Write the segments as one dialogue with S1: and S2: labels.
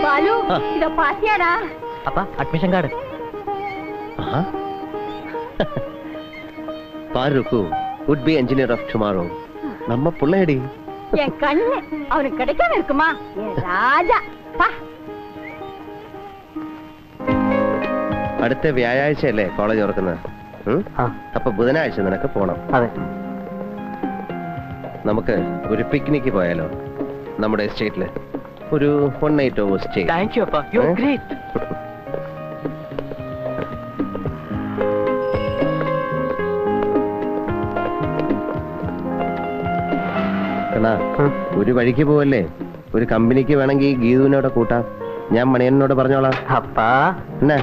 S1: ബാലു ഇതോ പാസിയാടാ.
S2: அப்பா admission card.
S3: பாருக்கு would be engineer of tomorrow. நம்ம புள்ளையடி.
S1: என் கண்ணு அவனுக்கு கிடைக்காம இருக்குமா? ராஜா பா.
S3: അടുത്ത വ്യാഴാഴ്ചയല്ലേ കോളേജ് തുറക്കുന്നത്? അപ്പൊ ബുധനാഴ്ച നിനക്ക് പോണം.
S2: അതെ.
S3: നമുക്ക് ഒരു പിക്നിക്ക് പോയാലോ? നമ്മുടെ എസ്റ്റേറ്റില് ഒരു 1 night over stay.
S2: Thank you appa, you are great.
S3: കണ്ണാ, ഒരു വഴിക്ക് പോവല്ലേ? ഒരു കമ്പനിക്ക് വേണമെങ്കിൽ ഗീതുവിനോട് കൂട്ടാം. ഞാൻ മണിയനോട് പറഞ്ഞോളാം.
S2: അപ്പാ
S3: എന്നാ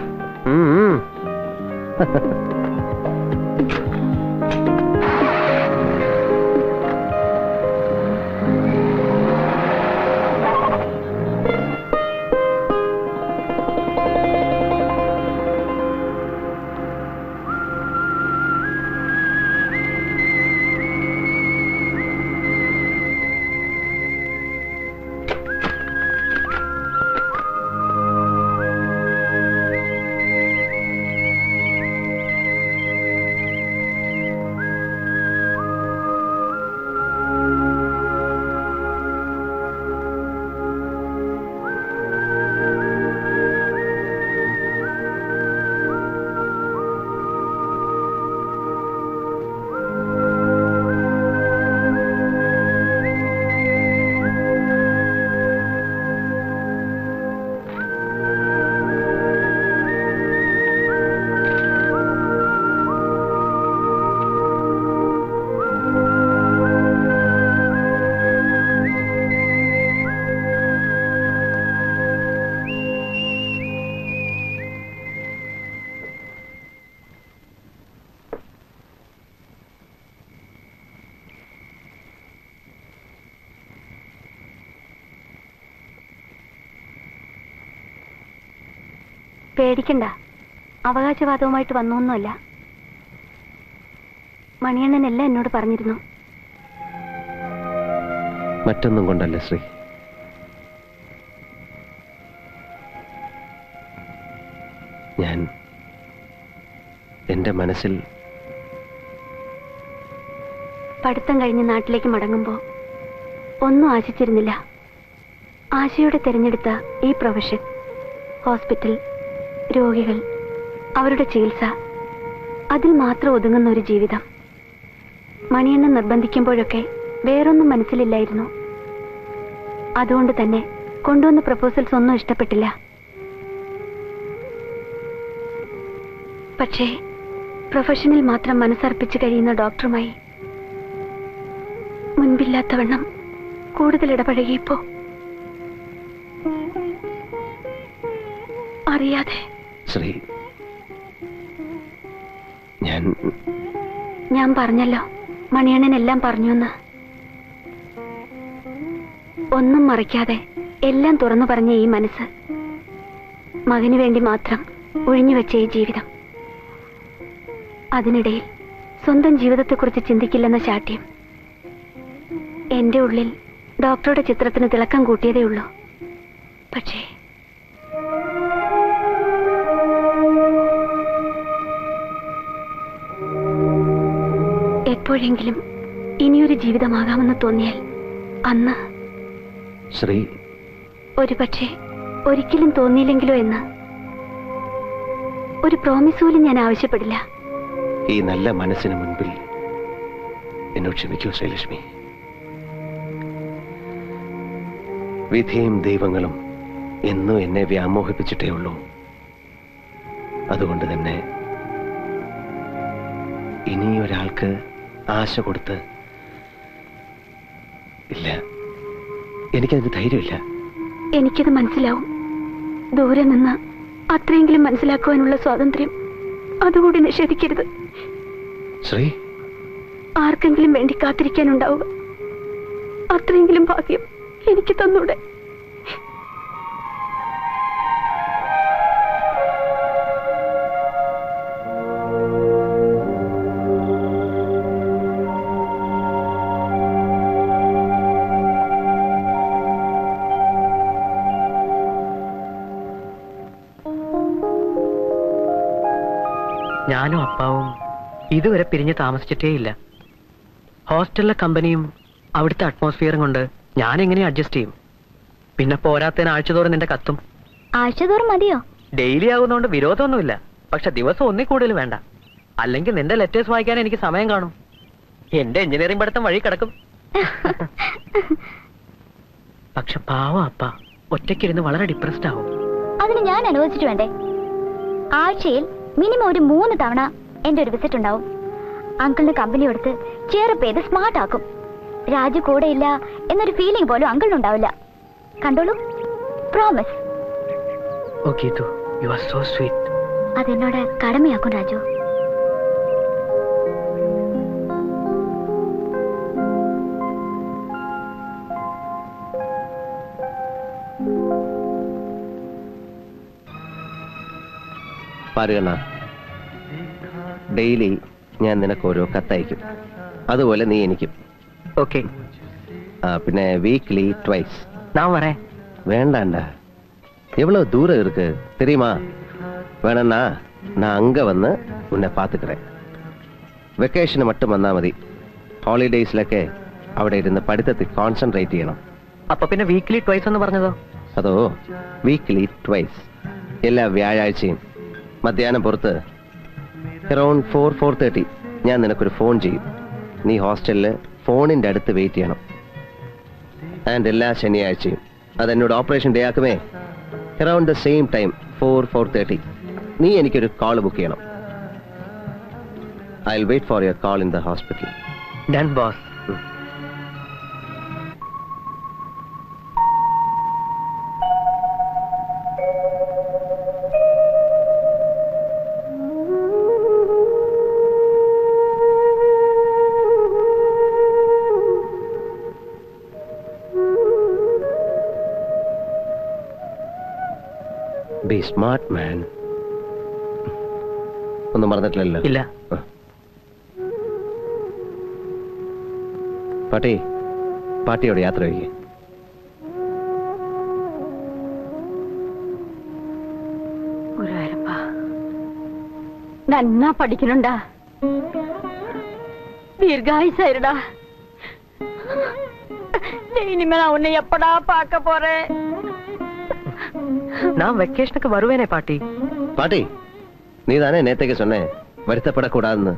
S1: പേടിക്കണ്ട, അവകാശവാദവുമായിട്ട് വന്നൊന്നുമല്ല. മണിയണ്ണനെല്ലാം എന്നോട് പറഞ്ഞിരുന്നു.
S3: മറ്റൊന്നും കൊണ്ടല്ല ശ്രീ. ഞാൻ എന്റെ മനസ്സിൽ
S1: പഠിത്തം കഴിഞ്ഞ് നാട്ടിലേക്ക് മടങ്ങുമ്പോൾ ഒന്നും ആശിച്ചിരുന്നില്ല. ആശയോടെ തിരഞ്ഞെടുത്ത ഈ പ്രൊഫഷൻ, ഹോസ്പിറ്റൽ, രോഗികൾ, അവരുടെ ചികിത്സ, അതിൽ മാത്രം ഒതുങ്ങുന്ന ഒരു ജീവിതം. മണിയണ്ണൻ നിർബന്ധിക്കുമ്പോഴൊക്കെ വേറൊന്നും മനസ്സിലില്ലായിരുന്നു. അതുകൊണ്ട് തന്നെ കൊണ്ടുവന്ന പ്രപ്പോസൽസ് ഒന്നും ഇഷ്ടപ്പെട്ടില്ല. പക്ഷേ പ്രൊഫഷനിൽ മാത്രം മനസ്സർപ്പിച്ച് കഴിയുന്ന ഡോക്ടറുമായി മുൻപില്ലാത്തവണ്ണം കൂടുതൽ ഇടപഴകിയപ്പോ അറിയാതെ
S3: ശ്രീ,
S1: ഞാൻ പറഞ്ഞല്ലോ മണിയണ്ണൻ എല്ലാം പറഞ്ഞു എന്ന്. ഒന്നും മറയ്ക്കാതെ എല്ലാം തുറന്നു പറഞ്ഞ ഈ മനസ്സ്, മകന് വേണ്ടി മാത്രം ഒഴിഞ്ഞുവെച്ച ഈ ജീവിതം, അതിനിടയിൽ സ്വന്തം ജീവിതത്തെക്കുറിച്ച് ചിന്തിക്കില്ലെന്ന ശാഠ്യം എന്റെ ഉള്ളിൽ ഡോക്ടറുടെ ചിത്രത്തിന് തിളക്കം കൂട്ടിയതേ ഉള്ളൂ. പക്ഷേ എപ്പോഴെങ്കിലും ഇനിയൊരു ജീവിതമാകാമെന്ന് തോന്നിയാൽ അന്ന്
S3: ശ്രീ,
S1: ഒരു പക്ഷേ ഒരിക്കലും തോന്നിയില്ലെങ്കിലോ എന്ന് ഒരു പ്രോമിസ് പോലും ഞാൻ ആവശ്യപ്പെടില്ല.
S3: ഈ നല്ല മനസ്സിന് മുൻപിൽ എന്നോട് ക്ഷമിക്കൂ ശ്രീലക്ഷ്മി. വിധിയും ദൈവങ്ങളും എന്നും എന്നെ വ്യാമോഹിപ്പിച്ചിട്ടേ ഉള്ളൂ. അതുകൊണ്ട് തന്നെ ഇനിയൊരാൾക്ക് ആശ കൊടുത്ത് ഇല്ല, എനിക്കതിന് ധൈര്യമില്ല.
S1: എനിക്കത് മനസ്സിലാവും. ദൂരെ നിന്ന് അത്രയെങ്കിലും മനസ്സിലാക്കുവാനുള്ള സ്വാതന്ത്ര്യം അതുകൂടി നിഷേധിക്കരുത്.
S3: ശ്രീ,
S1: ആർക്കെങ്കിലും വേണ്ടി കാത്തിരിക്കാനുണ്ടാവുക, അത്രയെങ്കിലും ഭാഗ്യം എനിക്ക് തന്നൂടെ?
S2: ഞാനും അപ്പാവും ഇതുവരെ പിരിഞ്ഞ് താമസിച്ചിട്ടേ ഇല്ല. ഹോസ്റ്റലിലെ കമ്പനിയും അവിടുത്തെ അറ്റ്മോസ്ഫിയറും കൊണ്ട് ഞാൻ എങ്ങനെ അഡ്ജസ്റ്റ് ചെയ്യും? പിന്നെ പോരാത്തതിന് ആഴ്ചതോറും നിന്റെ കത്തും.
S1: ആഴ്ചതോറും മതിയോ?
S2: ഡെയിലി ആകുന്നതുകൊണ്ട് വിരോധമൊന്നുമില്ല. പക്ഷെ ദിവസം ഒന്നിൽ കൂടുതൽ വേണ്ട. അല്ലെങ്കിൽ നിന്റെ ലെറ്റേഴ്സ് വായിക്കാൻ എനിക്ക് സമയം കാണും. എന്റെ എഞ്ചിനീയറിംഗ് പഠിത്തം വഴി കിടക്കും. പക്ഷെ പാവം അപ്പ ഒറ്റയ്ക്കിരുന്ന് വളരെ ഡിപ്രസ്ഡ് ആവും.
S1: അതിന് ഞാൻ അനുവദിച്ചിട്ട് വേണ്ടേ? ആഴ്ചയിൽ മിനിമം ഒരു 3 തവണ എന്റെ ഒരു വിസിറ്റ് ഉണ്ടാവും. അങ്കിളിന് കമ്പനി കൊടുത്ത് ചേർപ്പ് ചെയ്ത് സ്മാർട്ട് ആക്കും. രാജു കൂടെ ഇല്ല എന്നൊരു ഫീലിംഗ് പോലും അങ്കിളിനുണ്ടാവില്ല. കണ്ടോളൂ, പ്രോമിസ്.
S2: ഓക്കേ തു, യു ആർ സോ സ്വീറ്റ്.
S1: അതെന്നോട് കടമയാക്കും രാജു.
S3: പാരുകണ്ണ, ഡെയിലി ഞാൻ നിനക്ക് ഓരോ കത്തയക്കും. അതുപോലെ നീ എനിക്കും.
S2: ഓക്കെ.
S3: പിന്നെ വീക്ക്ലി ട്വൈസ്.
S2: ഞാൻ வரேன்.
S3: வேண்டாண்டா, எவ்வளவு தூரம் இருக்கு தெரியுமா? வேணா நான் அங்க வந்து உன்னை பாத்துக்கிறேன். വെക്കേഷന് மட்டுം വന്നാ മതി. ഹോളിഡേയ്സിലൊക്കെ അവിടെ ഇരുന്ന് പഠിത്തത്തിൽ കോൺസെൻട്രേറ്റ് ചെയ്യണം.
S2: അപ്പൊ പിന്നെ വീക്ക്ലി ട്വൈസ് എന്ന് പറഞ്ഞതോ?
S3: അതോ വീക്ക്ലി ട്വൈസ്. എല്ലാ വ്യാഴാഴ്ചയും മധ്യാഹ്നം പുറത്ത് അറൌണ്ട് 4-4:30 ഞാൻ നിനക്കൊരു ഫോൺ ചെയ്യും. നീ ഹോസ്റ്റലില് ഫോണിന്റെ അടുത്ത് വെയിറ്റ് ചെയ്യണം. ആൻഡ് എല്ലാ ശനിയാഴ്ചയും അതെന്നോട് ഓപ്പറേഷൻ ഡേ ആക്കുമേ, അറൌണ്ട് ദ സെയിം ടൈം 4-4:30 നീ എനിക്കൊരു കോൾ ബുക്ക് ചെയ്യണം. I will wait for your call in the hospital.
S2: Done boss.
S3: Be smart, man. ഒന്നും മറന്നിട്ടില്ലല്ലോ?
S2: ഇല്ല.
S3: പാട്ടിയോട് യാത്ര വയ്ക്കേ.
S1: നന്നാ പഠിക്കണുണ്ടാ, ദീർഘായുസായിരുടാ. இனிமே நான் உன்னை எப்படா பார்க்க போறேன்?
S2: நான் வெக்கேஷனுக்கு வருவேனே பாட்டி.
S3: பாட்டி, நீ தானே நேத்தைக்கு சொன்னேன் வருத்தப்படக்கூடாதுன்னு.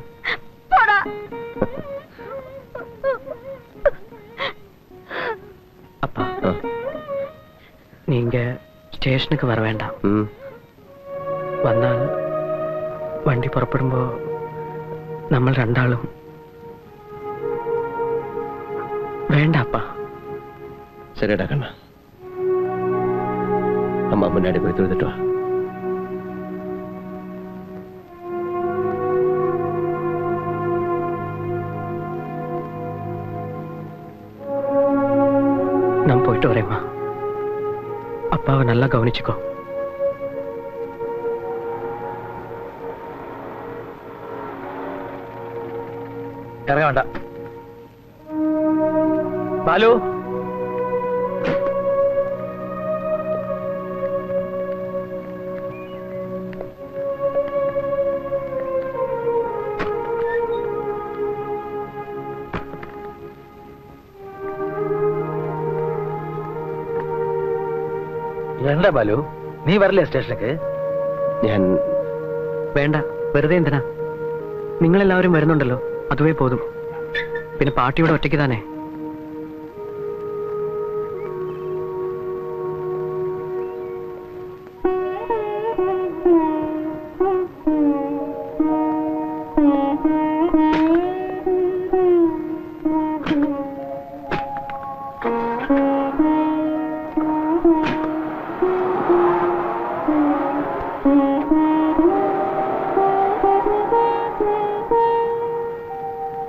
S2: அப்பா, நீங்க സ്റ്റേഷനുക്ക് വര വേണ്ട. വന്നാൽ വണ്ടി പുറപ്പെടുമ്പോ നമ്മൾ രണ്ടാളും വേണ്ട അപ്പാ.
S3: ശരിടാ കണ്ണ, അമ്മ മുന്നാടി പോയി തൊഴുതിട്ട് വാ.
S2: நான் போயிட்டு வரேம்மா. அப்பாவை நல்லா கவனிச்சுக்கோ. இறங்க வேண்டாம். பாலு, എന്താ ബാലു, നീ വരില്ലേ സ്റ്റേഷനിലേക്ക്?
S3: ഞാൻ
S2: വേണ്ട, വെറുതെ എന്തിനാ? നിങ്ങളെല്ലാവരും വരുന്നുണ്ടല്ലോ, അതുവേ പോതും. പിന്നെ പാട്ടിയുടെ ഒറ്റയ്ക്ക് തന്നെ.